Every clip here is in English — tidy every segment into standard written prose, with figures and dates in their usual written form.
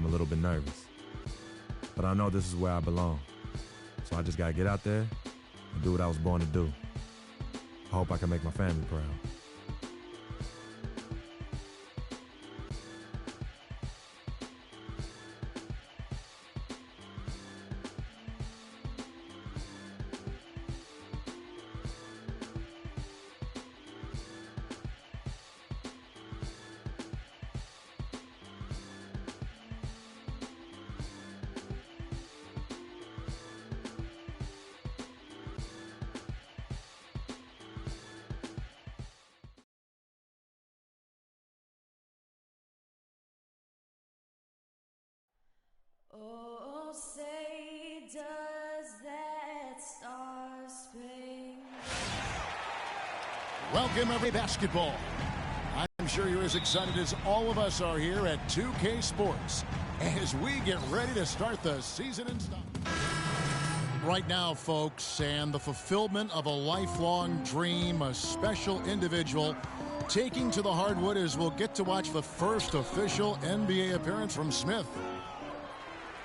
I'm a little bit nervous. But I know this is where I belong. So I just gotta get out there and do what I was born to do. I hope I can make my family proud. Oh, say does that star-spangled... Welcome, every basketball. I'm sure you're as excited as all of us are here at 2K Sports as we get ready to start the season in style. Right now, folks, and the fulfillment of a lifelong dream, a special individual taking to the hardwood as we'll get to watch the first official NBA appearance from Smith.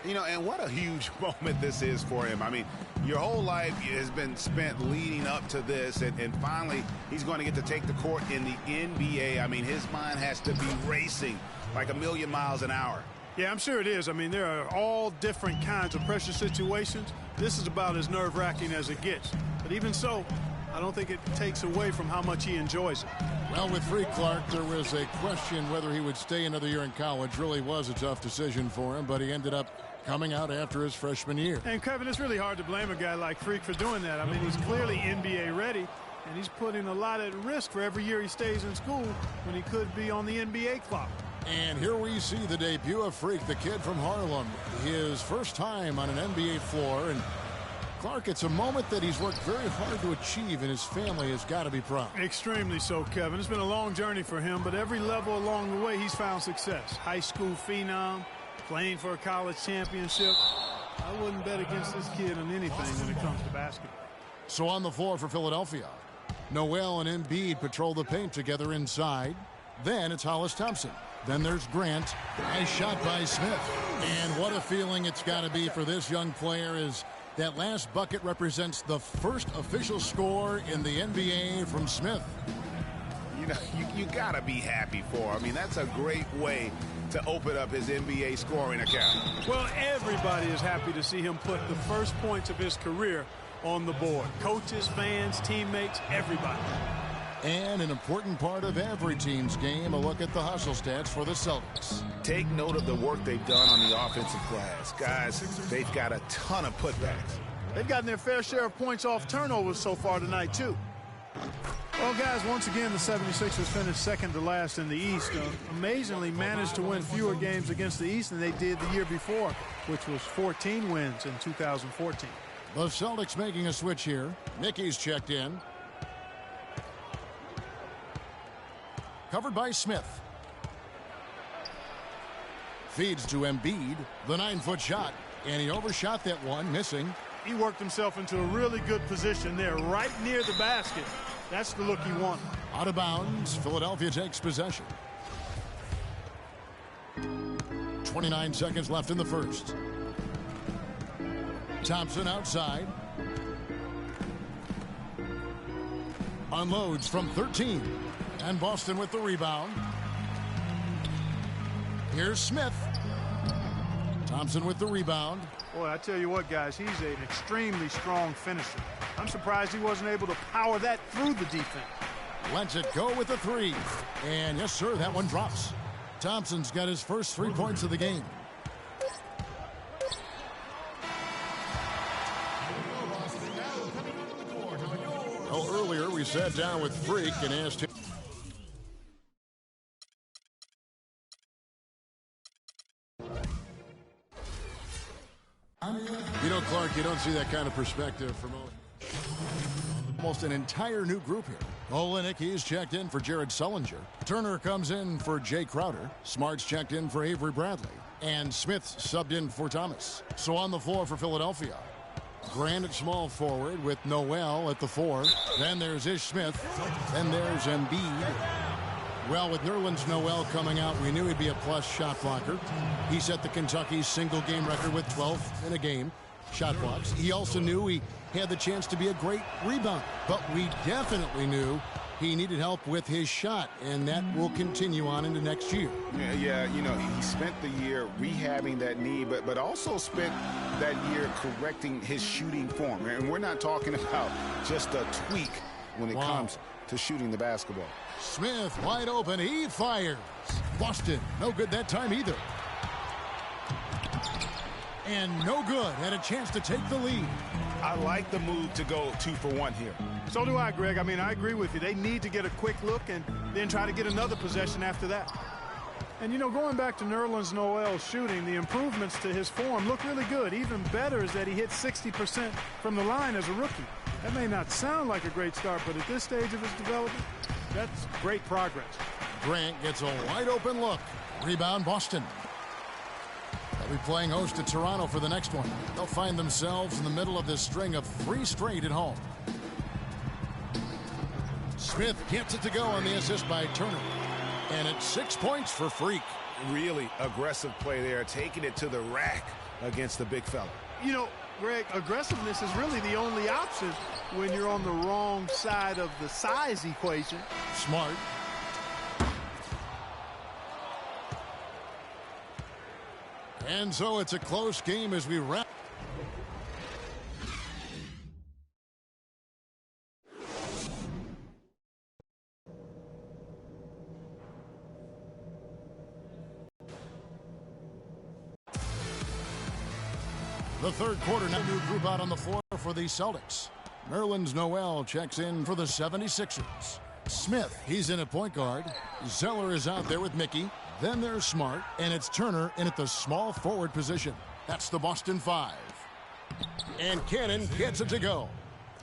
You know, and what a huge moment this is for him. I mean, your whole life has been spent leading up to this, and finally he's going to get to take the court in the NBA. I mean, his mind has to be racing like a million miles an hour. Yeah, I'm sure it is. I mean, there are all different kinds of pressure situations. This is about as nerve-wracking as it gets. But even so, I don't think it takes away from how much he enjoys it. Well, with Freak Clark, there was a question whether he would stay another year in college. Really was a tough decision for him, but he ended up coming out after his freshman year. And, Kevin, it's really hard to blame a guy like Freak for doing that. I mean, he's clearly NBA ready, and he's putting a lot at risk for every year he stays in school when he could be on the NBA clock. And here we see the debut of Freak, the kid from Harlem. His first time on an NBA floor. And, Clark, it's a moment that he's worked very hard to achieve, and his family has got to be proud. Extremely so, Kevin. It's been a long journey for him, but every level along the way, he's found success. High school phenom, playing for a college championship. I wouldn't bet against this kid on anything when it comes to basketball. So on the floor for Philadelphia, Noel and Embiid patrol the paint together inside. Then it's Hollis Thompson. Then there's Grant. Nice shot by Smith. And what a feeling it's got to be for this young player as that last bucket represents the first official score in the NBA from Smith. You know, you got to be happy for him. I mean, that's a great way to open up his NBA scoring account. Well, everybody is happy to see him put the first points of his career on the board. Coaches, fans, teammates, everybody. And an important part of every team's game, a look at the hustle stats for the Celtics. Take note of the work they've done on the offensive glass. Guys, they've got a ton of putbacks. They've gotten their fair share of points off turnovers so far tonight, too. Well, guys, once again, the 76ers finished second to last in the East. Amazingly managed to win fewer games against the East than they did the year before, which was 14 wins in 2014. The Celtics making a switch here. Mickey's checked in. Covered by Smith. Feeds to Embiid. The 9-foot shot. And he overshot that one, missing. He worked himself into a really good position there, right near the basket. That's the look he wanted. Out of bounds. Philadelphia takes possession. 29 seconds left in the first. Thompson outside. Unloads from 13. And Boston with the rebound. Here's Smith. Thompson with the rebound. Boy, I tell you what, guys, he's an extremely strong finisher. I'm surprised he wasn't able to power that through the defense. Lets it go with the three. And yes, sir, that one drops. Thompson's got his first 3 points of the game. Well, earlier we sat down with Freak and asked him. You know, Clark, you don't see that kind of perspective from almost an entire new group here. Olenek, he's checked in for Jared Sullinger. Turner comes in for Jay Crowder. Smart's checked in for Avery Bradley. And Smith subbed in for Thomas. So on the floor for Philadelphia, Grant at small forward with Noel at the 4. Then there's Ish Smith. Then there's Embiid. Well, with Nerlens Noel coming out, we knew he'd be a plus shot blocker. He set the Kentucky single-game record with 12 in a game shot blocks. He also knew he had the chance to be a great rebounder, but we definitely knew he needed help with his shot, and that will continue on into next year. Yeah, you know, he spent the year rehabbing that knee, but also spent that year correcting his shooting form. And we're not talking about just a tweak when it comes to shooting the basketball. Smith wide open. He fires. Boston, no good that time either. And no good. Had a chance to take the lead. I like the move to go 2 for 1 here. So do I, Greg. I mean, I agree with you. They need to get a quick look and then try to get another possession after that. And, you know, going back to Nerlens Noel's shooting, the improvements to his form look really good. Even better is that he hit 60% from the line as a rookie. That may not sound like a great start, but at this stage of his development, that's great progress. Grant gets a wide open look. Rebound, Boston. They'll be playing host to Toronto for the next one. They'll find themselves in the middle of this string of 3 straight at home. Smith gets it to go on the assist by Turner. And it's 6 points for Freak. Really aggressive play there, taking it to the rack against the big fella. You know, Greg, aggressiveness is really the only option when you're on the wrong side of the size equation. Smart. And so it's a close game as we wrap. The third quarter, now new group out on the floor for the Celtics. Nerlens Noel checks in for the 76ers. Smith, he's in at point guard. Zeller is out there with Mickey. Then there's Smart, and it's Turner in at the small forward position. That's the Boston 5. And Cannon gets it to go.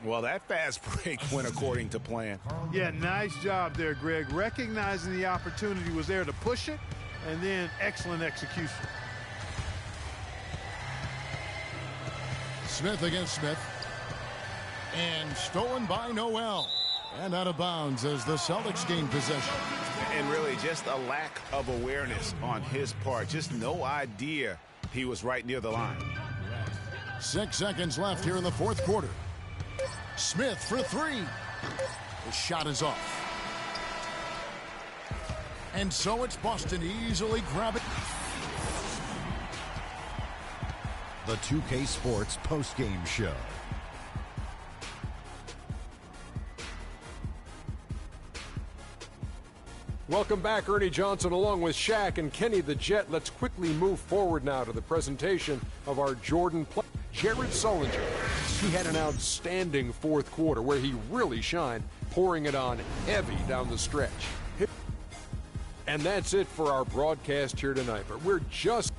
Well, that fast break went according to plan. Yeah, nice job there, Greg. Recognizing the opportunity was there to push it, and then excellent execution. Smith against Smith. And stolen by Noel. And out of bounds as the Celtics gain possession. And really just a lack of awareness on his part. Just no idea he was right near the line. 6 seconds left here in the fourth quarter. Smith for 3. The shot is off. And so it's Boston easily grabbing. The 2K Sports postgame show. Welcome back, Ernie Johnson, along with Shaq and Kenny the Jet. Let's quickly move forward now to the presentation of our Jordan play. Jared Sullinger. He had an outstanding fourth quarter where he really shined, pouring it on heavy down the stretch. And that's it for our broadcast here tonight. But we're just